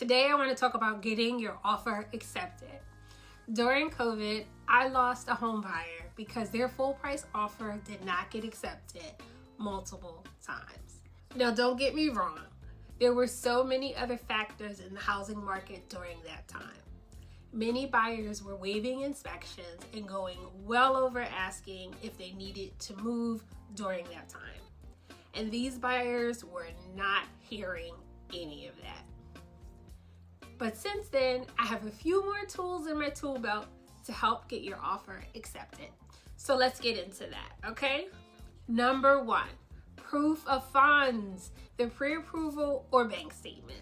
Today I want to talk about getting your offer accepted. During COVID, I lost a home buyer because their full price offer did not get accepted multiple times. Now don't get me wrong, there were so many other factors in the housing market during that time. Many buyers were waiving inspections and going well over asking if they needed to move during that time. And these buyers were not hearing any of that. But since then, I have a few more tools in my tool belt to help get your offer accepted. So let's get into that, okay? Number 1, proof of funds, the pre-approval or bank statement.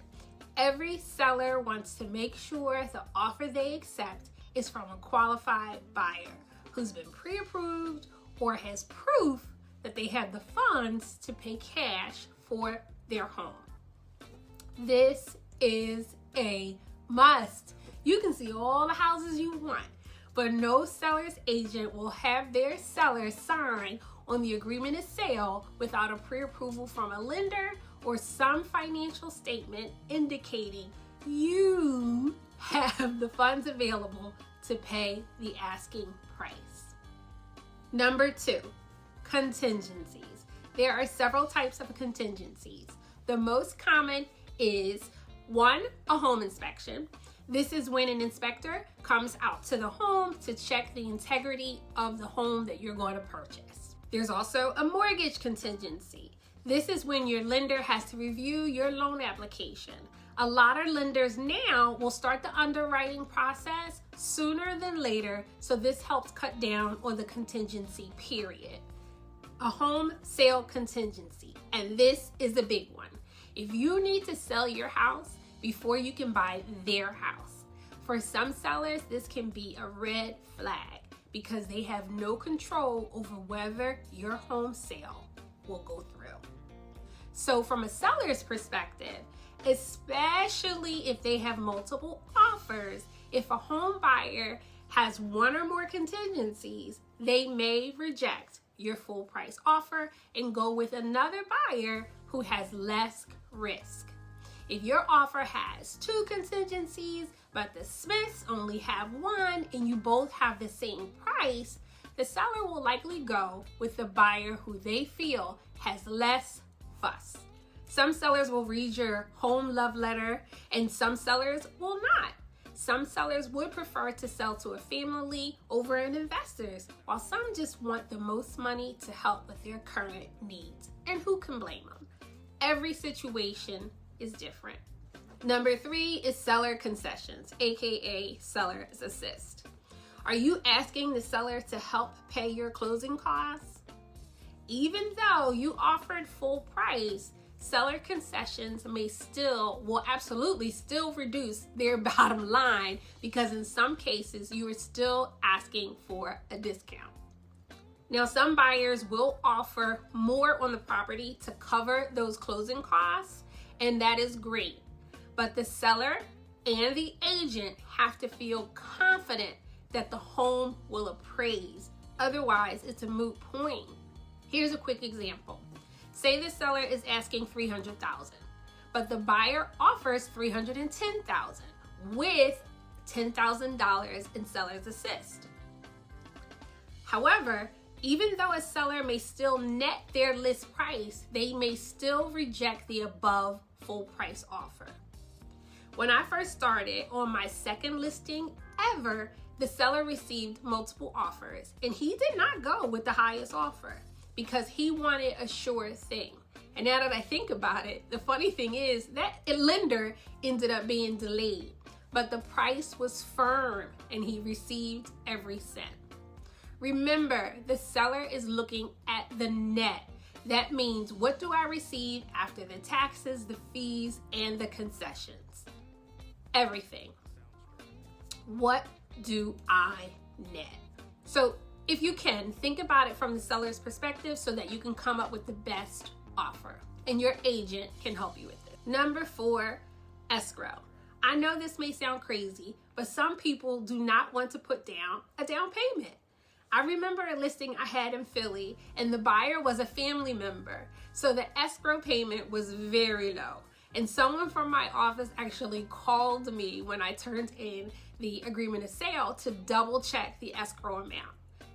Every seller wants to make sure the offer they accept is from a qualified buyer who's been pre-approved or has proof that they have the funds to pay cash for their home. This is a must. You can see all the houses you want, but no seller's agent will have their seller sign on the agreement of sale without a pre-approval from a lender or some financial statement indicating you have the funds available to pay the asking price. Number 2, contingencies. There are several types of contingencies. The most common is 1, a home inspection. This is when an inspector comes out to the home to check the integrity of the home that you're going to purchase. There's also a mortgage contingency. This is when your lender has to review your loan application. A lot of lenders now will start the underwriting process sooner than later, so this helps cut down on the contingency period. A home sale contingency, and this is a big one. If you need to sell your house before you can buy their house. For some sellers, this can be a red flag because they have no control over whether your home sale will go through. So from a seller's perspective, especially if they have multiple offers, if a home buyer has 1 or more contingencies, they may reject your full price offer and go with another buyer who has less risk. If your offer has 2 contingencies, but the Smiths only have 1 and you both have the same price, the seller will likely go with the buyer who they feel has less fuss. Some sellers will read your home love letter and some sellers will not. Some sellers would prefer to sell to a family over an investor's, while some just want the most money to help with their current needs. And who can blame them? Every situation is different. Number 3 is seller concessions, aka seller's assist. Are you asking the seller to help pay your closing costs? Even though you offered full price, seller concessions will absolutely still reduce their bottom line because in some cases you are still asking for a discount. Now, some buyers will offer more on the property to cover those closing costs, and that is great. But the seller and the agent have to feel confident that the home will appraise. Otherwise, it's a moot point. Here's a quick example. Say the seller is asking $300,000, but the buyer offers $310,000 with $10,000 in seller's assist. However, even though a seller may still net their list price, they may still reject the above full price offer. When I first started on my second listing ever, the seller received multiple offers and he did not go with the highest offer because he wanted a sure thing. And now that I think about it, the funny thing is that lender ended up being delayed, but the price was firm and he received every cent. Remember, the seller is looking at the net. That means, what do I receive after the taxes, the fees, and the concessions? Everything. What do I net? So if you can, think about it from the seller's perspective so that you can come up with the best offer and your agent can help you with it. Number 4, escrow. I know this may sound crazy, but some people do not want to put down a down payment. I remember a listing I had in Philly and the buyer was a family member, so the escrow payment was very low. And someone from my office actually called me when I turned in the agreement of sale to double check the escrow amount.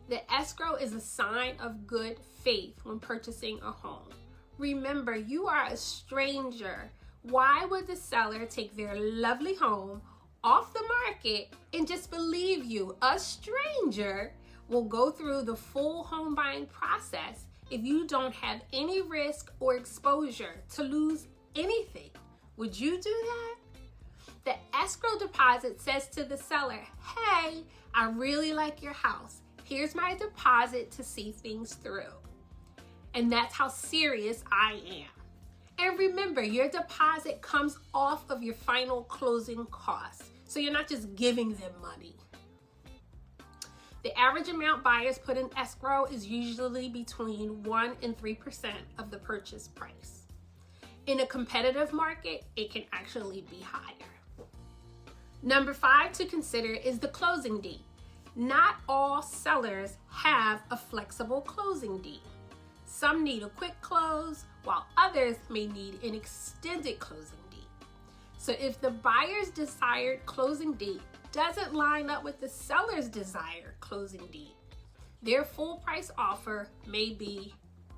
The escrow is a sign of good faith when purchasing a home. Remember, you are a stranger. Why would the seller take their lovely home off the market and just believe you, a stranger, will go through the full home buying process if you don't have any risk or exposure to lose anything? Would you do that? The escrow deposit says to the seller, hey, I really like your house. Here's my deposit to see things through. And that's how serious I am. And remember, your deposit comes off of your final closing costs. So you're not just giving them money. The average amount buyers put in escrow is usually between 1% and 3% of the purchase price. In a competitive market, it can actually be higher. Number 5 to consider is the closing date. Not all sellers have a flexible closing date. Some need a quick close, while others may need an extended closing date. So if the buyer's desired closing date doesn't line up with the seller's desired closing date, their full price offer may be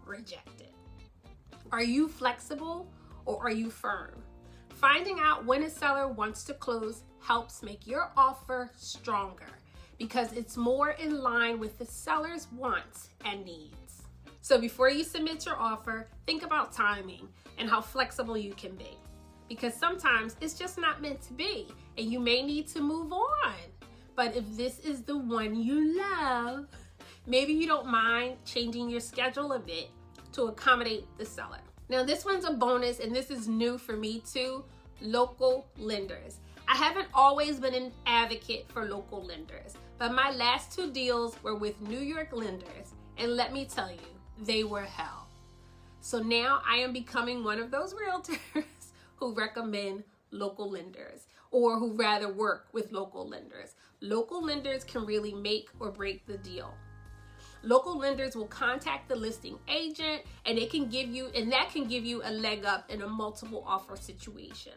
rejected. Are you flexible or are you firm? Finding out when a seller wants to close helps make your offer stronger because it's more in line with the seller's wants and needs. So before you submit your offer, think about timing and how flexible you can be, because sometimes it's just not meant to be and you may need to move on. But if this is the one you love, maybe you don't mind changing your schedule a bit to accommodate the seller. Now this one's a bonus, and this is new for me too: local lenders. I haven't always been an advocate for local lenders, but my last 2 deals were with New York lenders, and let me tell you, they were hell. So now I am becoming one of those realtors who recommend local lenders, or who rather work with local lenders. Local lenders can really make or break the deal. Local lenders will contact the listing agent, and that can give you a leg up in a multiple offer situation.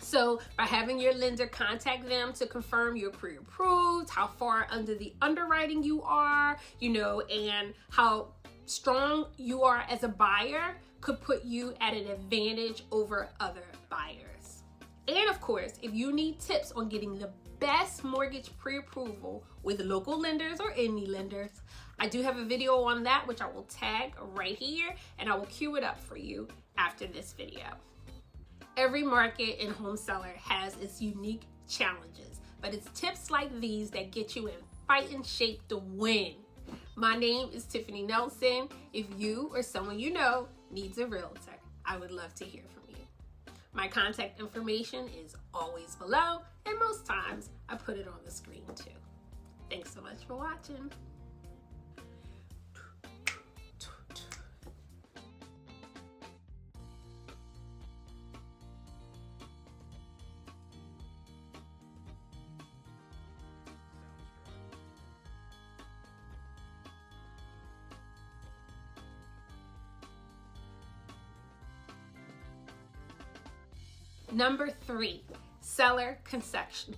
So by having your lender contact them to confirm you're pre-approved, how far under the underwriting you are, and how strong you are as a buyer, could put you at an advantage over other buyers. And of course, if you need tips on getting the best mortgage pre-approval with local lenders or any lenders, I do have a video on that, which I will tag right here, and I will queue it up for you after this video. Every market and home seller has its unique challenges, but it's tips like these that get you in fighting shape to win. My name is Tiffany Nelson. If you or someone you know needs a realtor, I would love to hear from you. My contact information is always below, and most times I put it on the screen too. Thanks so much for watching. Number 3, seller concession.